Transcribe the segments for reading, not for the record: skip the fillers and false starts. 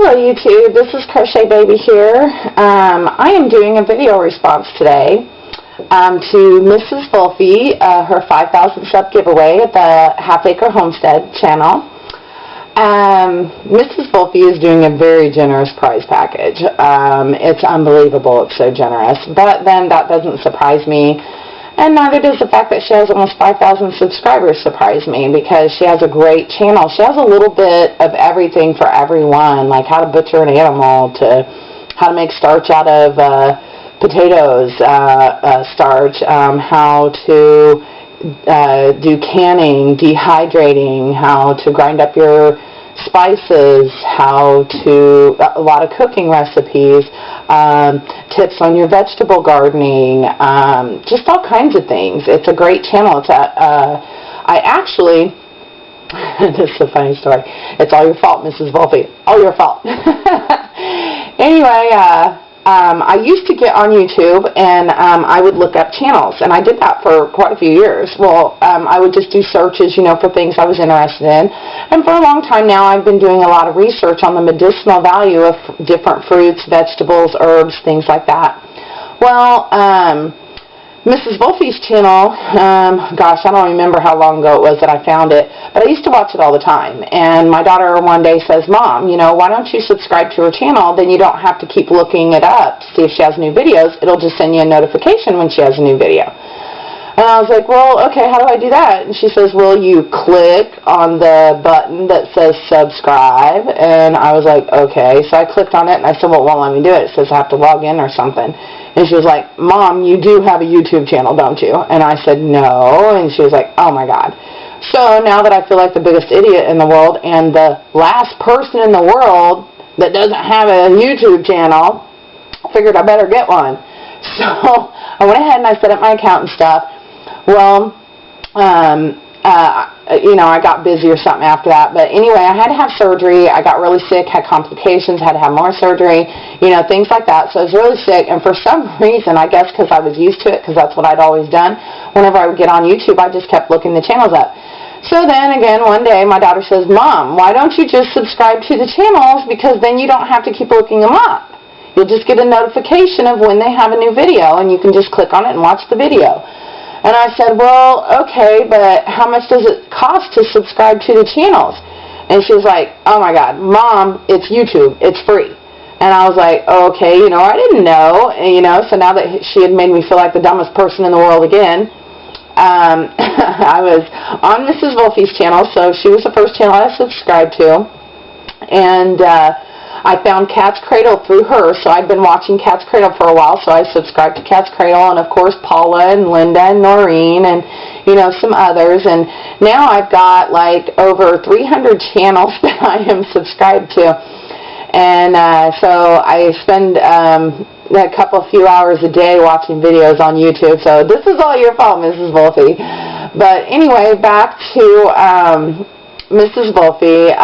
Hello YouTube, this is Crochet Baby here. I am doing a video response today to Mrs. Volfie, her 5,000 sub giveaway at the Half Acre Homestead channel. Mrs. Volfie is doing a very generous prize package. It's unbelievable, it's so generous. But then that doesn't surprise me. And neither does the fact that she has almost 5,000 subscribers surprise me, because she has a great channel. She has a little bit of everything for everyone, like how to butcher an animal, to how to make starch out of potatoes, starch, how to do canning, dehydrating, how to grind up your spices, how to, a lot of cooking recipes, tips on your vegetable gardening, just all kinds of things. It's a great channel. It's I actually, this is a funny story. It's all your fault, Mrs. Volfie. All your fault. Anyway, I used to get on YouTube and I would look up channels, and I did that for quite a few years. Well, I would just do searches, you know, for things I was interested in. And for a long time now, I've been doing a lot of research on the medicinal value of different fruits, vegetables, herbs, things like that. Well, Mrs. Volfie's channel, gosh, I don't remember how long ago it was that I found it, but I used to watch it all the time. And my daughter one day says, "Mom, you know, why don't you subscribe to her channel? Then you don't have to keep looking it up to see if she has new videos. It'll just send you a notification when she has a new video." And I was like, "Well, okay, how do I do that?" And she says, "Well, you click on the button that says subscribe." And I was like, "Okay." So I clicked on it, and I said, "Well, it won't let me do it. It says I have to log in or something." And she was like, "Mom, you do have a YouTube channel, don't you?" And I said, "No." And she was like, "Oh my God." So now that I feel like the biggest idiot in the world and the last person in the world that doesn't have a YouTube channel, I figured I better get one. So I went ahead and I set up my account and stuff. Well, you know, I got busy or something after that. But anyway, I had to have surgery. I got really sick, had complications, had to have more surgery, you know, things like that. So I was really sick. And for some reason, I guess because I was used to it, because that's what I'd always done, whenever I would get on YouTube, I just kept looking the channels up. So then again, one day, my daughter says, "Mom, why don't you just subscribe to the channels, because then you don't have to keep looking them up. You'll just get a notification of when they have a new video, and you can just click on it and watch the video." And I said, "Well, okay, but how much does it cost to subscribe to the channels?" And she was like, "Oh my God, Mom, it's YouTube. It's free." And I was like, "Okay, you know, I didn't know." And, you know, so now that she had made me feel like the dumbest person in the world again, I was on Mrs. Volfie's channel, so she was the first channel I subscribed to. And I found Cat's Cradle through her, so I'd been watching Cat's Cradle for a while, so I subscribed to Cat's Cradle, and of course Paula and Linda and Noreen and, you know, some others. And now I've got like over 300 channels that I am subscribed to. And so I spend a few hours a day watching videos on YouTube, so this is all your fault, Mrs. Volfie. But anyway, back to Mrs. Volfie.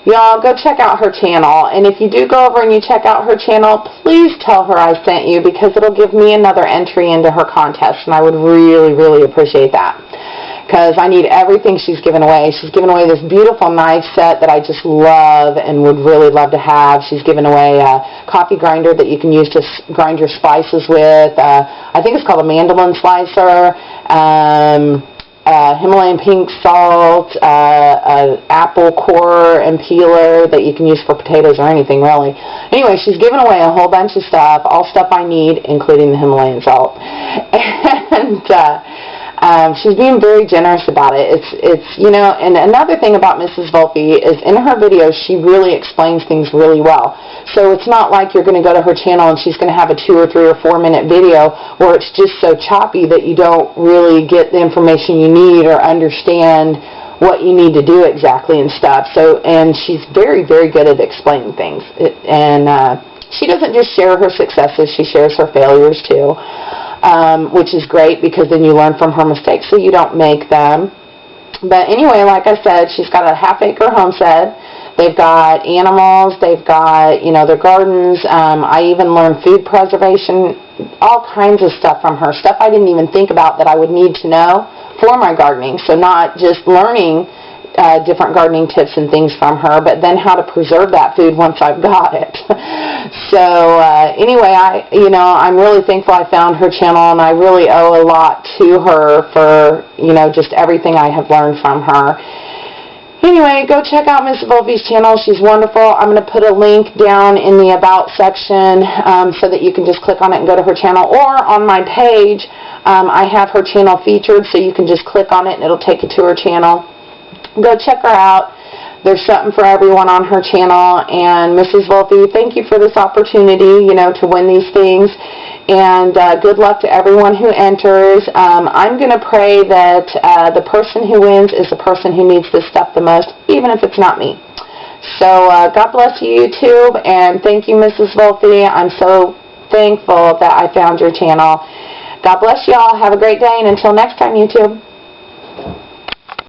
Y'all, go check out her channel, and if you do go over and you check out her channel, please tell her I sent you, because it'll give me another entry into her contest, and I would really, really appreciate that, because I need everything she's given away. She's given away this beautiful knife set that I just love and would really love to have. She's given away a coffee grinder that you can use to grind your spices with. I think it's called a mandolin slicer. Himalayan pink salt, apple core and peeler that you can use for potatoes or anything, really. Anyway, she's given away a whole bunch of stuff, all stuff I need, including the Himalayan salt. And she's being very generous about it. It's you know, and another thing about Mrs. Volfie is in her videos, she really explains things really well. So it's not like you're going to go to her channel and she's going to have a 2 or 3 or 4 minute video where it's just so choppy that you don't really get the information you need or understand what you need to do exactly and stuff. So, and she's very, very good at explaining things. She doesn't just share her successes, she shares her failures too. Which is great, because then you learn from her mistakes so you don't make them. But anyway, like I said, she's got a half-acre homestead. They've got animals. They've got, you know, their gardens. I even learned food preservation, all kinds of stuff from her, stuff I didn't even think about that I would need to know for my gardening. So not just learning different gardening tips and things from her, but then how to preserve that food once I've got it. So anyway, I'm really thankful I found her channel, and I really owe a lot to her for, just everything I have learned from her. Anyway, go check out Miss Volfies' channel. She's wonderful. I'm going to put a link down in the About section so that you can just click on it and go to her channel. Or on my page, I have her channel featured, so you can just click on it and it'll take you to her channel. Go check her out. There's something for everyone on her channel. And Mrs. Volfie, thank you for this opportunity, to win these things. And good luck to everyone who enters. I'm going to pray that the person who wins is the person who needs this stuff the most, even if it's not me. So God bless you, YouTube, and thank you, Mrs. Volfie. I'm so thankful that I found your channel. God bless you all. Have a great day, and until next time, YouTube.